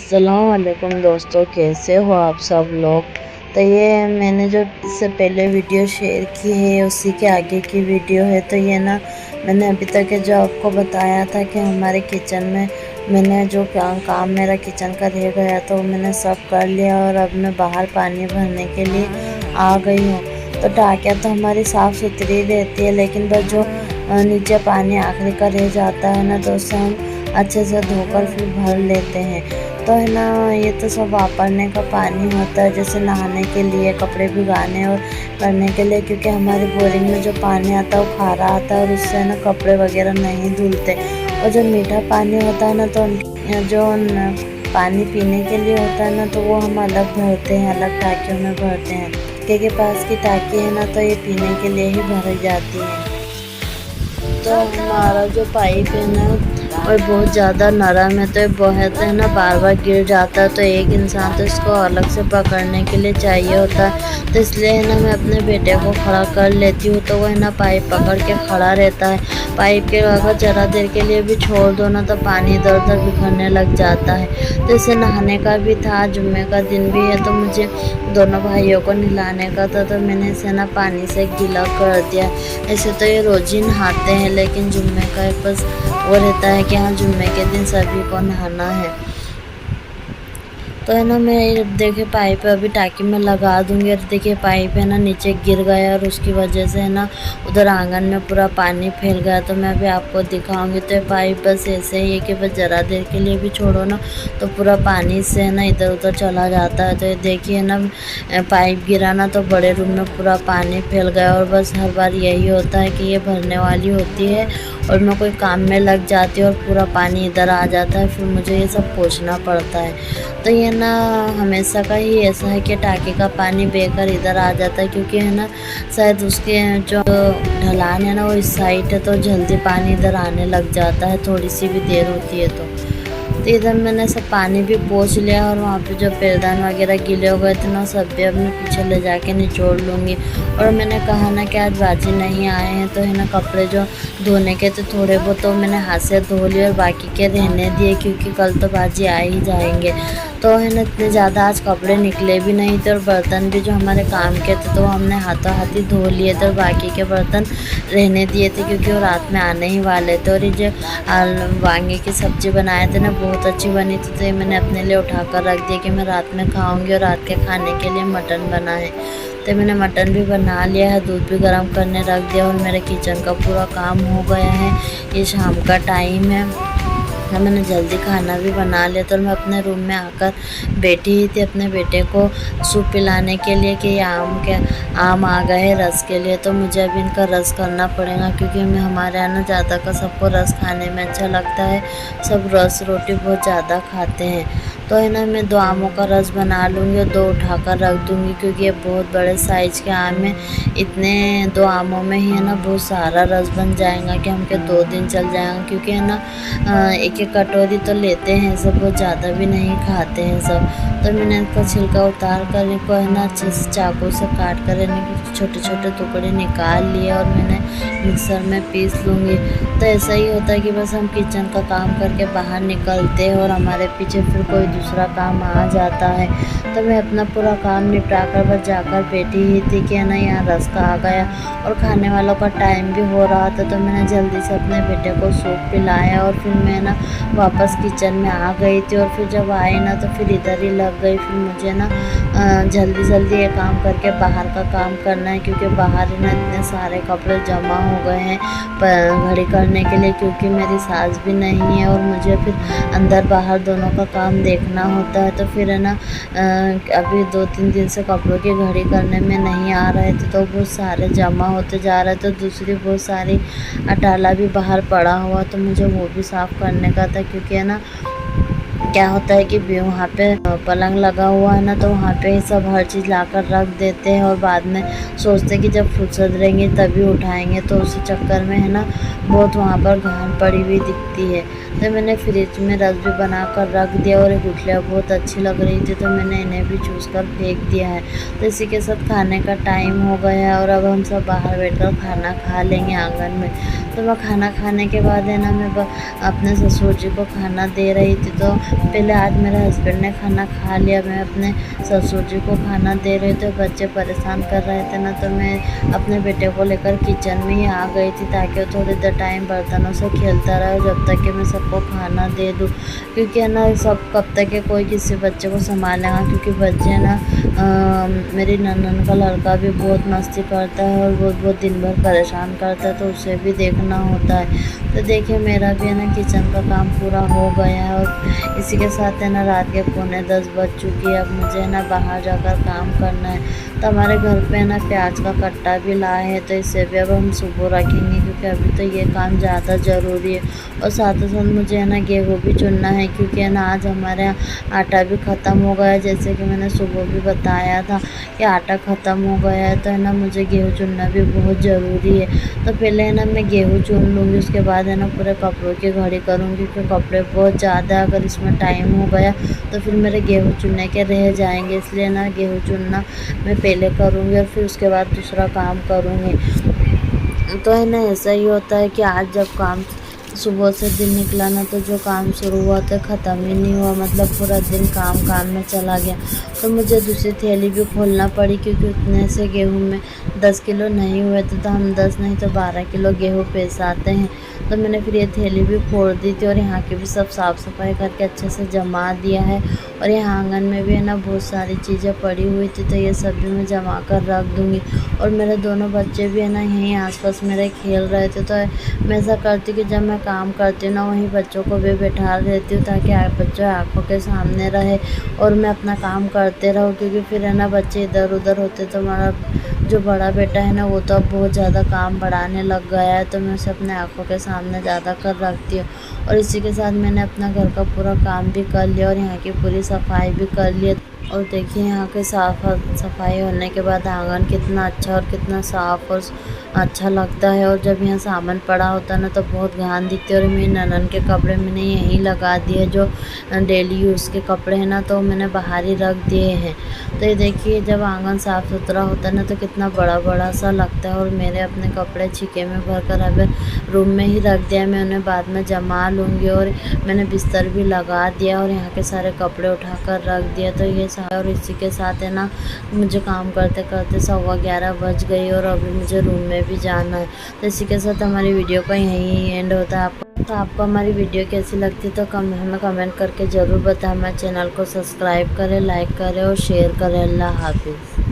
अस्सलाम वालेकुम दोस्तों, कैसे हो आप सब लोग। तो ये मैंने जो इससे पहले वीडियो शेयर की है उसी के आगे की वीडियो है। तो ये ना मैंने अभी तक जो आपको बताया था कि हमारे किचन में मैंने जो काम मेरा किचन का रह गया तो मैंने सब कर लिया और अब मैं बाहर पानी भरने के लिए आ गई हूँ। तो टाँकियाँ तो हमारी साफ़ सुथरी रहती है, लेकिन बस जो नीचे पानी आखिरी का रह जाता है ना, तो उससे हम अच्छे से धोकर फिर भर लेते हैं। तो है ना, ये तो सब वापरने का पानी होता है, जैसे नहाने के लिए, कपड़े भिगाने और करने के लिए, क्योंकि हमारे बोरिंग में जो पानी आता है वो खारा आता है और उससे ना कपड़े वगैरह नहीं धुलते। और जो मीठा पानी होता है ना, तो जो पानी पीने के लिए होता है ना, तो वो हम अलग भरते हैं, अलग टाँकियों में भरते हैं। के पास की टाँकी है ना, तो ये पीने के लिए ही भरी जाती है। तो हमारा जो पाइप है ना और बहुत ज़्यादा नरम है, तो ये बहुत है ना बार बार गिर जाता है। तो एक इंसान तो इसको अलग से पकड़ने के लिए चाहिए होता है। तो इसलिए है ना मैं अपने बेटे को खड़ा कर लेती हूँ, तो वो है ना पाइप पकड़ के खड़ा रहता है। पाइप के अगर ज़रा देर के लिए भी छोड़ दो ना, तो पानी इधर उधर बिखरने लग जाता है। तो इसे नहाने का भी था, जुम्मे का दिन भी है, तो मुझे दोनों भाइयों को नहलाने का था, तो मैंने इसे ना पानी से गीला कर दिया। ऐसे तो ये रोज़ ही नहाते हैं, लेकिन जुम्मे का बस वो रहता है कि हाँ जुम्मे के दिन सभी को नहाना है। तो है ना मैं देखिए पाइप अभी टाँकी में लगा दूंगी, और देखिए पाइप है ना नीचे गिर गया और उसकी वजह से है ना उधर आंगन में पूरा पानी फैल गया। तो मैं अभी आपको दिखाऊंगी। तो ये पाइप बस ऐसे ही है कि बस ज़रा देर के लिए भी छोड़ो ना, तो पूरा पानी से है ना इधर उधर चला जाता है। तो ये देखिए ना पाइप गिरा ना, तो बड़े रूम में पूरा पानी फैल गया। और बस हर बार यही होता है कि ये भरने वाली होती है और मैं कोई काम में लग जाती हूँ और पूरा पानी इधर आ जाता है, फिर मुझे ये सब पोंछना पड़ता है। तो ये ना हमेशा का ही ऐसा है कि टाँकी का पानी बेकार इधर आ जाता है, क्योंकि है ना शायद उसके जो ढलान है ना वो इस साइड है, तो जल्दी पानी इधर आने लग जाता है, थोड़ी सी भी देर होती है तो इधर मैंने सब पानी भी पोंछ लिया। और वहाँ पे जो पैरदान वगैरह गीले हो गए थे ना, सब भी अपने पीछे ले जाके निचोड़ लूँगी। और मैंने कहा ना कि आज बाजी नहीं आए हैं, तो है ना कपड़े जो धोने के थे थोड़े बहुत तो मैंने हाथ से धो लिए और बाकी के रहने दिए, क्योंकि कल तो बाजी आ ही जाएंगे। तो है ना इतने ज़्यादा आज कपड़े निकले भी नहीं थे, और बर्तन भी जो हमारे काम के थे तो हमने हाथों हाथ ही धो लिए थे, और बाकी के बर्तन रहने दिए थे, क्योंकि वो रात में आने ही वाले थे। और ये जो वांगे की सब्ज़ी बनाए थे ना बहुत अच्छी बनी थी, तो ये मैंने अपने लिए उठाकर रख दिया कि मैं रात में खाऊंगी। और रात के खाने के लिए मटन बना है, तो मैंने मटन भी बना लिया है, दूध भी गर्म करने रख दिया, और मेरे किचन का पूरा काम हो गया है। ये शाम का टाइम है, तो मैंने जल्दी खाना भी बना लिया। तो मैं अपने रूम में आकर बैठी ही थी अपने बेटे को सूप पिलाने के लिए कि आम आ गए हैं रस के लिए। तो मुझे अभी इनका रस करना पड़ेगा, क्योंकि मैं हमारे यहाँ ना ज़्यादा का सबको रस खाने में अच्छा लगता है, सब रस रोटी बहुत ज़्यादा खाते हैं। तो है ना मैं 2 आमों का रस बना लूँगी और 2 उठाकर रख दूँगी, क्योंकि ये बहुत बड़े साइज़ के आम हैं। इतने 2 आमों में ही है ना बहुत सारा रस बन जाएगा कि हमके 2 दिन चल जाएगा, क्योंकि है ना एक एक कटोरी तो लेते हैं सब, बहुत ज़्यादा भी नहीं खाते हैं सब। तो मैंने इसका छिलका उतार कर इनको है ना अच्छे से चाकू से काट कर इनके छोटे छोटे टुकड़े निकाल लिए, और मैंने मिक्सर में पीस लूँगी। तो ऐसा ही होता है कि बस हम किचन का काम करके बाहर निकलते हैं और हमारे पीछे फिर कोई दूसरा काम आ जाता है। तो मैं अपना पूरा काम निपटा कर बस जाकर बैठी ही थी कि है ना यहाँ रस का आ गया और खाने वालों का टाइम भी हो रहा था। तो मैंने जल्दी से अपने बेटे को सूप पिलाया, और फिर मैं ना वापस किचन में आ गई थी। और फिर जब आई ना तो फिर इधर ही लग गई। फिर मुझे ना जल्दी जल्दी ये काम करके बाहर का काम करना है, क्योंकि बाहर ना इतने सारे कपड़े जमा हो गए हैं घड़ी करने के लिए, क्योंकि मेरी सास भी नहीं है और मुझे फिर अंदर बाहर दोनों का काम देखना होता है। तो फिर है ना अभी 2-3 दिन से कपड़ों की घड़ी करने में नहीं आ रहे थे, तो बहुत सारे जमा होते जा रहे थे। तो दूसरी बहुत सारी अटाला भी बाहर पड़ा हुआ, तो मुझे वो भी साफ़ करने का था, क्योंकि है ना क्या होता है कि वहाँ पे पलंग लगा हुआ है ना, तो वहाँ पे ही सब हर चीज़ लाकर रख देते हैं, और बाद में सोचते हैं कि जब फुर्सत रहेंगे तभी उठाएंगे। तो उसी चक्कर में है ना बहुत वहाँ पर घान पड़ी हुई दिखती है। तो मैंने फ्रिज में रस भी बना कर रख दिया, और ये गुठलियाँ बहुत अच्छी लग रही थी, तो मैंने इन्हें भी चूस कर फेंक दिया है। तो इसी के साथ खाने का टाइम हो गया है, और अब हम सब बाहर बैठकर खाना खा लेंगे आंगन में। तो मैं खाना खाने के बाद है ना मैं अपने ससुर जी को खाना दे रही थी। तो पहले आज मेरे हस्बैंड ने खाना खा लिया, मैं अपने ससुर जी को खाना दे रही थी। बच्चे परेशान कर रहे थे ना, तो मैं अपने बेटे को लेकर किचन में ही आ गई थी ताकि वो थोड़ी देर टाइम बर्तनों से खेलता रहे जब तक कि मैं सबको खाना दे दूँ। क्योंकि है ना सब कब तक के कोई किसी बच्चे को संभालेगा, क्योंकि बच्चे ना मेरी ननद का लड़का भी बहुत मस्ती करता है और बहुत दिन भर परेशान करता है, तो उसे भी देखना होता है। तो देखिए मेरा भी है ना किचन का काम पूरा हो गया है और इसी के साथ है ना रात के 9:45 बज चुकी है। अब मुझे है ना बाहर जाकर काम करना है। तो हमारे घर पे है ना प्याज का कट्टा भी लाए है, तो इसे भी अब हम सुबह रखेंगे क्योंकि अभी तो ये काम ज़्यादा ज़रूरी है। और साथ ही साथ मुझे है ना गेहूँ भी चुनना है, क्योंकि है ना आज हमारे यहाँ आटा भी ख़त्म हो गया है। जैसे कि मैंने सुबह भी बताया था कि आटा ख़त्म हो गया है, तो है ना मुझे गेहूँ चुनना भी बहुत ज़रूरी है। तो पहले है ना मैं गेहूँ चुन लूँगी, उसके बाद है ना पूरे कपड़ों की घड़ी करूँगी, क्योंकि कपड़े बहुत ज़्यादा अगर इसमें टाइम हो गया तो फिर मेरे गेहूँ चुनने के रह जाएंगे। इसलिए ना गेहूँ चुनना मैं पहले करूँगी और फिर उसके बाद दूसरा काम करूँगी। तो है ना ऐसा ही होता है कि आज जब काम सुबह से दिन निकला ना, तो जो काम शुरू हुआ था ख़त्म ही नहीं हुआ, मतलब पूरा दिन काम में चला गया। तो मुझे दूसरी थैली भी खोलना पड़ी, क्योंकि उतने से गेहूँ में 10 किलो नहीं हुए थे, तो हम 10 नहीं तो 12 किलो गेहूँ पेसाते हैं। तो मैंने फिर ये थैली भी खोल दी थी और यहाँ की भी सब साफ़ सफाई करके अच्छे से जमा दिया है। और यहाँ आंगन में भी है ना बहुत सारी चीज़ें पड़ी हुई थी, तो ये सब भी मैं जमा कर रख दूँगी। और मेरे दोनों बच्चे भी है ना यहीं आसपास मेरे खेल रहे थे, तो मैं ऐसा करती हूँ कि जब मैं काम करती हूँ ना वहीं बच्चों को भी बैठा देती हूँ, ताकि बच्चे आँखों के सामने रहे और मैं अपना काम करते रहूँ। क्योंकि फिर है ना बच्चे इधर उधर होते, तो हमारा जो बड़ा बेटा है ना वो तो अब बहुत ज़्यादा काम बढ़ाने लग गया है, तो मैं उसे अपने आँखों के सामने ज़्यादा कर रखती हूँ। और इसी के साथ मैंने अपना घर का पूरा काम भी कर लिया और यहाँ की पूरी सफाई भी कर ली। और देखिए यहाँ के सफाई होने के बाद आंगन कितना अच्छा और कितना साफ़ और अच्छा लगता है। और जब यहाँ सामान पड़ा होता है ना तो बहुत घान दिखती है। और मेरी ननद के कपड़े मैंने यहीं लगा दिए, जो डेली यूज़ के कपड़े हैं ना, तो मैंने बाहर ही रख दिए हैं। तो ये देखिए जब आंगन साफ़ सुथरा होता है ना तो कितना बड़ा बड़ा सा लगता है। और मेरे अपने कपड़े छिके में भर कर अब रूम में ही रख दिया, मैं उन्हें बाद में जमा लूँगी। और मैंने बिस्तर भी लगा दिया और यहाँ के सारे कपड़े उठा कर रख दिया। तो ये और इसी के साथ है ना मुझे काम करते करते 11:15 बज गई और अभी मुझे रूम में भी जाना है। तो इसी के साथ हमारी वीडियो का यहीं एंड होता है। तो आपको हमारी वीडियो कैसी लगती है तो हमें कमेंट करके ज़रूर बताएं। हमारे चैनल को सब्सक्राइब करें, लाइक करें और शेयर करें। अल्लाह हाफिज़।